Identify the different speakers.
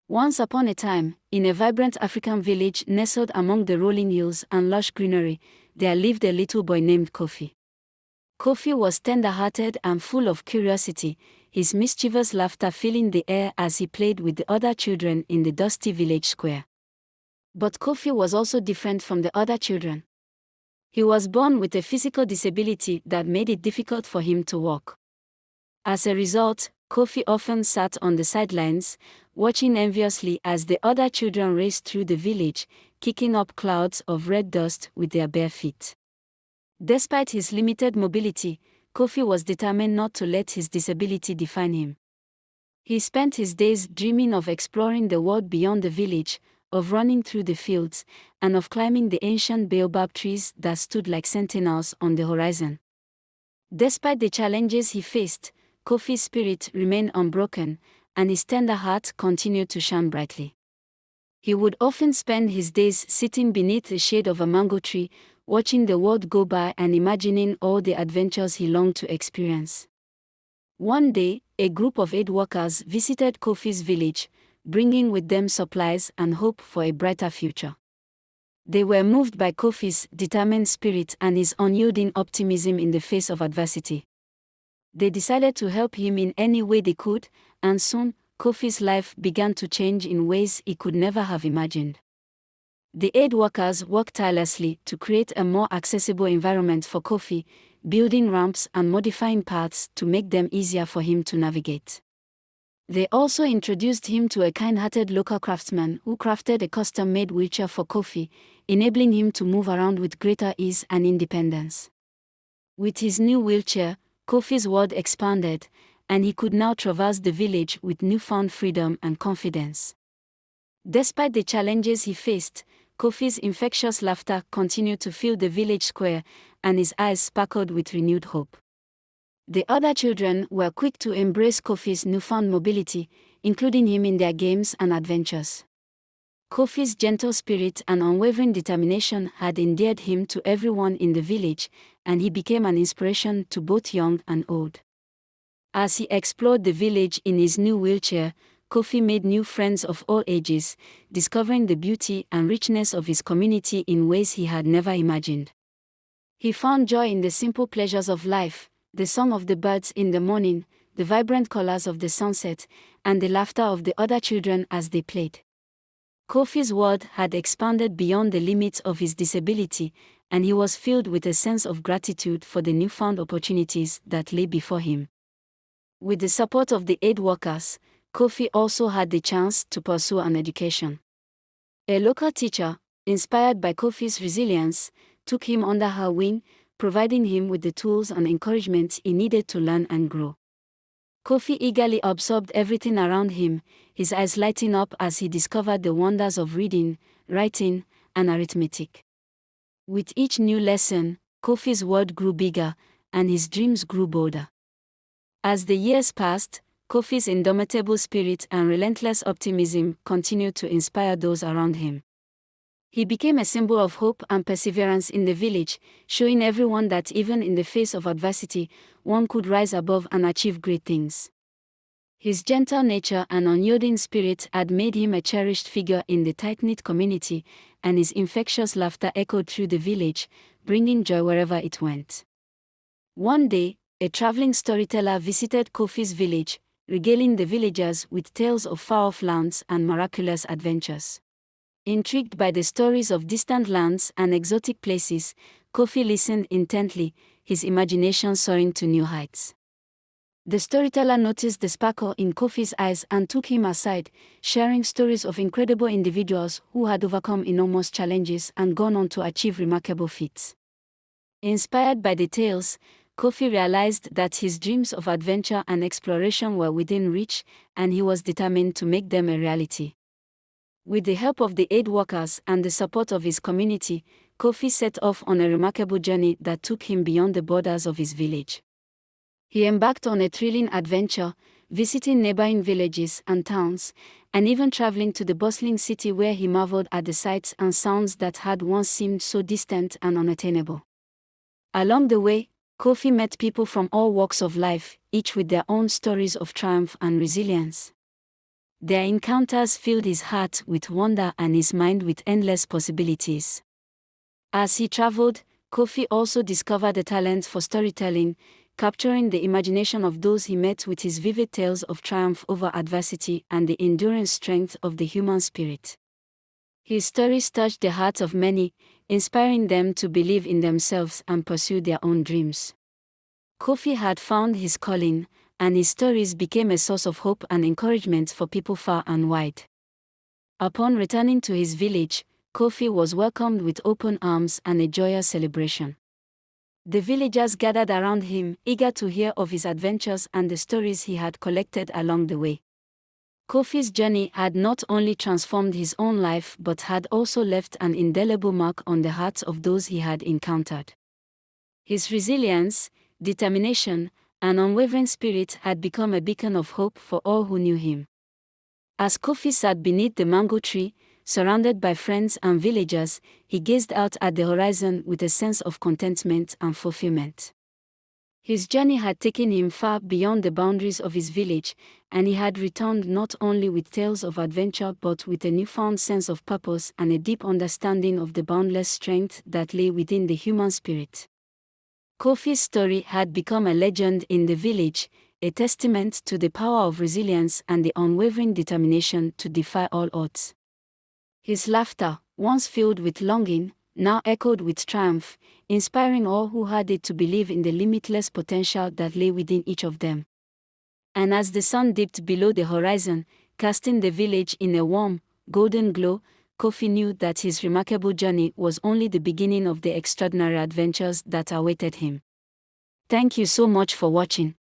Speaker 1: Once upon a time, in a vibrant African village nestled among the rolling hills and lush greenery, there lived a little boy named Kofi. Kofi was tender-hearted and full of curiosity, his mischievous laughter filling the air as he played with the other children in the dusty village square. But Kofi was also different from the other children. He was born with a physical disability that made it difficult for him to walk. As a result, Kofi often sat on the sidelines, watching enviously as the other children raced through the village, kicking up clouds of red dust with their bare feet. Despite his limited mobility, Kofi was determined not to let his disability define him. He spent his days dreaming of exploring the world beyond the village, of running through the fields, and of climbing the ancient baobab trees that stood like sentinels on the horizon. Despite the challenges he faced, Kofi's spirit remained unbroken, and his tender heart continued to shine brightly. He would often spend his days sitting beneath the shade of a mango tree, watching the world go by and imagining all the adventures he longed to experience. One day, a group of aid workers visited Kofi's village, bringing with them supplies and hope for a brighter future. They were moved by Kofi's determined spirit and his unyielding optimism in the face of adversity. They decided to help him in any way they could, and soon, Kofi's life began to change in ways he could never have imagined. The aid workers worked tirelessly to create a more accessible environment for Kofi, building ramps and modifying paths to make them easier for him to navigate. They also introduced him to a kind-hearted local craftsman who crafted a custom-made wheelchair for Kofi, enabling him to move around with greater ease and independence. With his new wheelchair, Kofi's world expanded, and he could now traverse the village with newfound freedom and confidence. Despite the challenges he faced, Kofi's infectious laughter continued to fill the village square, and his eyes sparkled with renewed hope. The other children were quick to embrace Kofi's newfound mobility, including him in their games and adventures. Kofi's gentle spirit and unwavering determination had endeared him to everyone in the village, and he became an inspiration to both young and old. As he explored the village in his new wheelchair, Kofi made new friends of all ages, discovering the beauty and richness of his community in ways he had never imagined. He found joy in the simple pleasures of life, the song of the birds in the morning, the vibrant colors of the sunset, and the laughter of the other children as they played. Kofi's world had expanded beyond the limits of his disability, and he was filled with a sense of gratitude for the newfound opportunities that lay before him. With the support of the aid workers, Kofi also had the chance to pursue an education. A local teacher, inspired by Kofi's resilience, took him under her wing, providing him with the tools and encouragement he needed to learn and grow. Kofi eagerly absorbed everything around him, his eyes lighting up as he discovered the wonders of reading, writing, and arithmetic. With each new lesson, Kofi's world grew bigger, and his dreams grew bolder. As the years passed, Kofi's indomitable spirit and relentless optimism continued to inspire those around him. He became a symbol of hope and perseverance in the village, showing everyone that even in the face of adversity, one could rise above and achieve great things. His gentle nature and unyielding spirit had made him a cherished figure in the tight-knit community, and his infectious laughter echoed through the village, bringing joy wherever it went. One day, a traveling storyteller visited Kofi's village, regaling the villagers with tales of far-off lands and miraculous adventures. Intrigued by the stories of distant lands and exotic places, Kofi listened intently, his imagination soaring to new heights. The storyteller noticed the sparkle in Kofi's eyes and took him aside, sharing stories of incredible individuals who had overcome enormous challenges and gone on to achieve remarkable feats. Inspired by the tales, Kofi realized that his dreams of adventure and exploration were within reach, and he was determined to make them a reality. With the help of the aid workers and the support of his community, Kofi set off on a remarkable journey that took him beyond the borders of his village. He embarked on a thrilling adventure, visiting neighboring villages and towns, and even traveling to the bustling city where he marveled at the sights and sounds that had once seemed so distant and unattainable. Along the way, Kofi met people from all walks of life, each with their own stories of triumph and resilience. Their encounters filled his heart with wonder and his mind with endless possibilities. As he traveled, Kofi also discovered a talent for storytelling, capturing the imagination of those he met with his vivid tales of triumph over adversity and the enduring strength of the human spirit. His stories touched the hearts of many, inspiring them to believe in themselves and pursue their own dreams. Kofi had found his calling, and his stories became a source of hope and encouragement for people far and wide. Upon returning to his village, Kofi was welcomed with open arms and a joyous celebration. The villagers gathered around him, eager to hear of his adventures and the stories he had collected along the way. Kofi's journey had not only transformed his own life but had also left an indelible mark on the hearts of those he had encountered. His resilience, determination, and unwavering spirit had become a beacon of hope for all who knew him. As Kofi sat beneath the mango tree, surrounded by friends and villagers, he gazed out at the horizon with a sense of contentment and fulfillment. His journey had taken him far beyond the boundaries of his village, and he had returned not only with tales of adventure but with a newfound sense of purpose and a deep understanding of the boundless strength that lay within the human spirit. Kofi's story had become a legend in the village, a testament to the power of resilience and the unwavering determination to defy all odds. His laughter, once filled with longing, now echoed with triumph, inspiring all who heard it to believe in the limitless potential that lay within each of them. And as the sun dipped below the horizon, casting the village in a warm, golden glow, Kofi knew that his remarkable journey was only the beginning of the extraordinary adventures that awaited him. Thank you so much for watching.